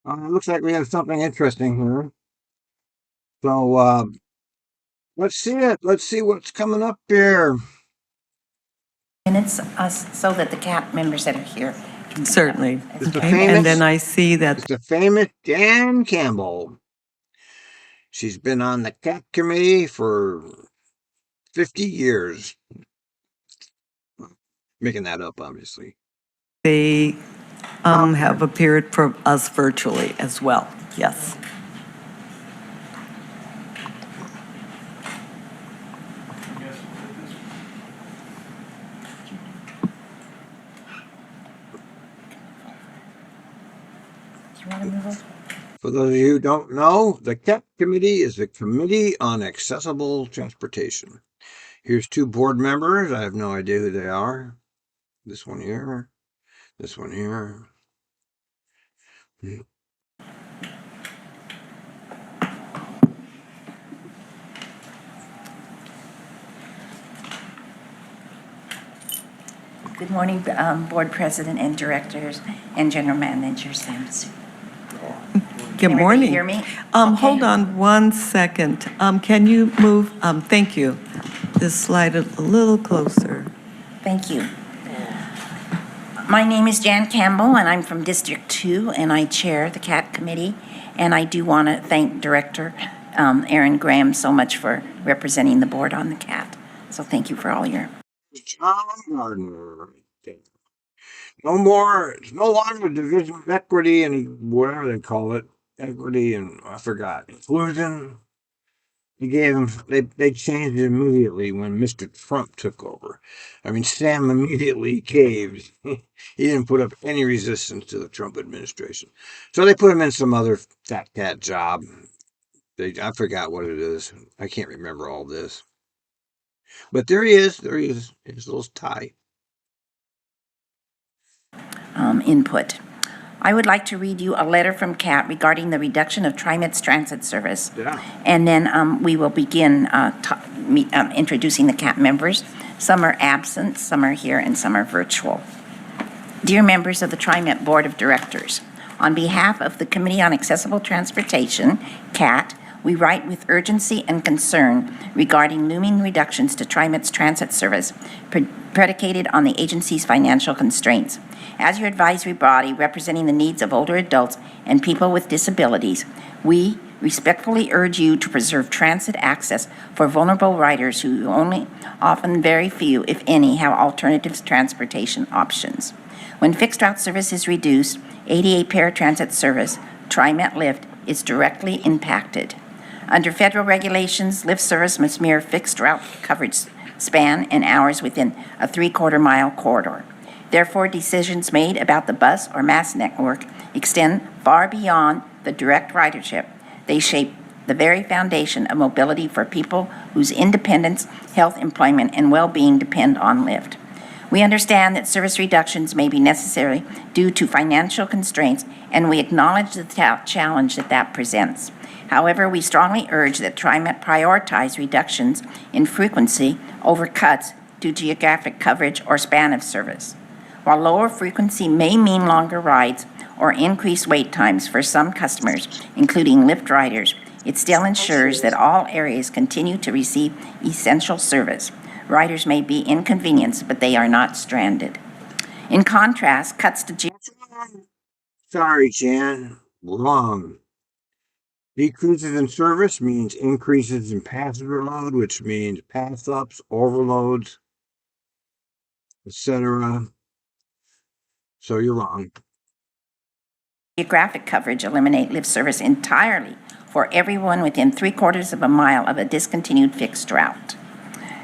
Looks like we have something interesting here. So let's see it. Let's see what's coming up here. Minutes so that the CAT members that are here. Certainly. It's the Okay. famous, And then I see that it's the famous Jan Campbell. She's been on the CAT committee for 50 years. Making that up, obviously. they have appeared for us virtually as well. Yes. Do you want to move over? For those of you who don't know, the CAT committee is the Committee on Accessible Transportation. Here's two board members. I have no idea who they are. This one here. This one here. Good morning, Board President and Directors and General Manager Sam Sue. Good Can everybody morning. hear me? Hold on one second. Can you move, thank you, this slide a little closer? Thank you. My name is Jan Campbell, and I'm from District 2, and I chair the CAT committee. And I do want to thank Director Aaron Graham so much for representing the board on the CAT. So thank you for all your... John Gardner. No more, it's no longer a division of equity and whatever they call it. Equity and I forgot. Inclusion. He gave them, they changed it immediately when Mr. Trump took over. I mean, Sam immediately caved. He didn't put up any resistance to the Trump administration. So they put him in some other fat cat job. I forgot what it is. I can't remember all this. But there he is. There he is. His little tie. input. I would like to read you a letter from CAT regarding the reduction of TriMet's transit service. Yeah. And then we will begin introducing the CAT members. Some are absent, some are here, and some are virtual. Dear members of the TriMet Board of Directors, on behalf of the Committee on Accessible Transportation, CAT, we write with urgency and concern regarding looming reductions to TriMet's transit service, predicated on the agency's financial constraints. As your advisory body representing the needs of older adults and people with disabilities, we respectfully urge you to preserve transit access for vulnerable riders who often very few, if any, have alternative transportation options. When fixed route service is reduced, ADA paratransit service, TriMet Lift, is directly impacted. Under federal regulations, Lyft service must mirror fixed route coverage span and hours within a 3/4 mile corridor. Therefore, decisions made about the bus or mass network extend far beyond the direct ridership. They shape the very foundation of mobility for people whose independence, health, employment, and well-being depend on Lyft. We understand that service reductions may be necessary due to financial constraints, and we acknowledge the challenge that presents. However, we strongly urge that TriMet prioritize reductions in frequency over cuts due to geographic coverage or span of service. While lower frequency may mean longer rides or increased wait times for some customers, including Lyft riders, it still ensures that all areas continue to receive essential service. Riders may be inconvenienced, but they are not stranded. In contrast, cuts to Sorry, Jan. Wrong. Decreases in service means increases in passenger load, which means pass ups, overloads, etc. So you're wrong. geographic coverage eliminate Lyft service entirely for everyone within 3/4 of a mile of a discontinued fixed route.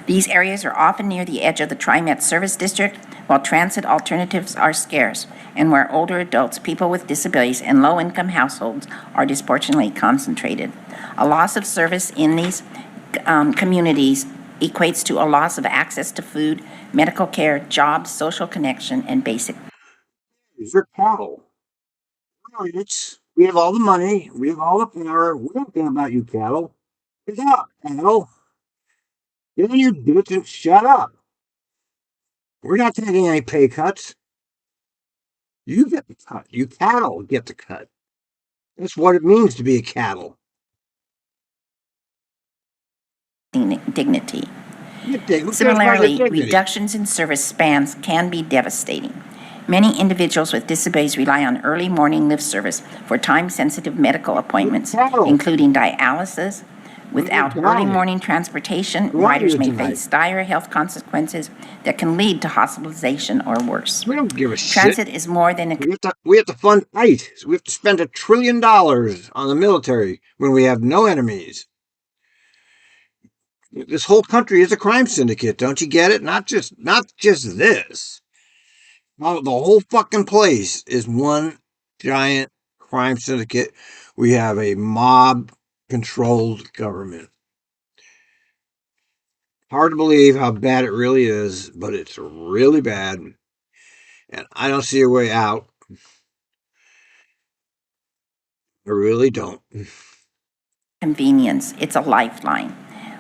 These areas are often near the edge of the TriMet service district, while transit alternatives are scarce, and where older adults, people with disabilities, and low-income households are disproportionately concentrated. A loss of service in these communities equates to a loss of access to food, medical care, jobs, social connection, and basic. These are cattle. We have all the money. We have all the power. We don't care about you cattle. Get up, cattle. Get in your ditch and shut up. We're not taking any pay cuts. You get the cut. You cattle get the cut. That's what it means to be a cattle. Dignity. Who cares about Similarly, your dignity? reductions in service spans can be devastating. Many individuals with disabilities rely on early morning lift service for time-sensitive medical appointments, Cattle. including dialysis. Without die. early morning transportation, We want you riders to may die. face dire health consequences that can lead to hospitalization or worse. We don't give a shit. Transit is more than a We have to fund ICE. We have to spend $1 trillion on the military when we have no enemies. This whole country is a crime syndicate. Don't you get it? Not just this. No, the whole fucking place is one giant crime syndicate. We have a mob-controlled government. Hard to believe how bad it really is, but it's really bad. And I don't see a way out. I really don't. convenience, it's a lifeline.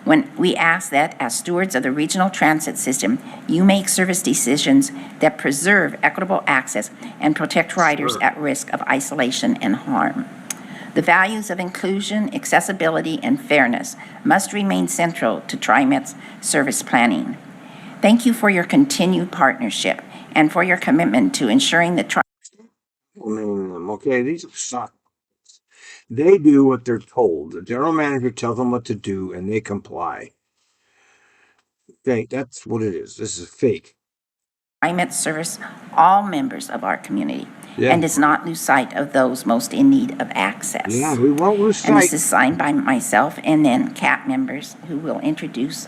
When we ask that, as stewards of the regional transit system, you make service decisions that preserve equitable access and protect riders Sure. at risk of isolation and harm. The values of inclusion, accessibility, and fairness must remain central to TriMet's service planning. Thank you for your continued partnership and for your commitment to ensuring that Okay, these suck. They do what they're told. The general manager tells them what to do, and they comply. Okay, that's what it is. This is fake. TriMet service all members of our community Yeah. and does not lose sight of those most in need of access. Yeah, we won't lose And this sight. is signed by myself and then CAT members who will introduce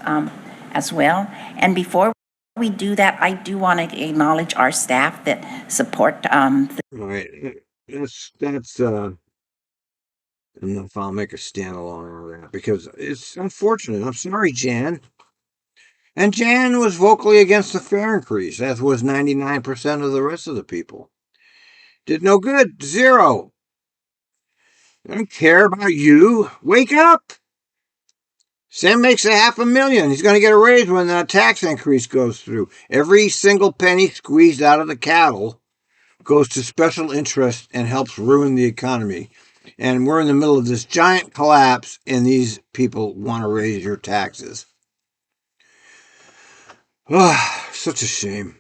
as well. And before we do that, I do want to acknowledge our staff that support All right, that's. I don't know if I'll make a standalone on that because it's unfortunate. I'm sorry, Jan. And Jan was vocally against the fare increase, as was 99% of the rest of the people. Did no good. Zero. I don't care about you. Wake up. Sam makes $500,000. He's going to get a raise when the tax increase goes through. Every single penny squeezed out of the cattle goes to special interest and helps ruin the economy. And we're in the middle of this giant collapse, and these people want to raise your taxes. Ah, such a shame.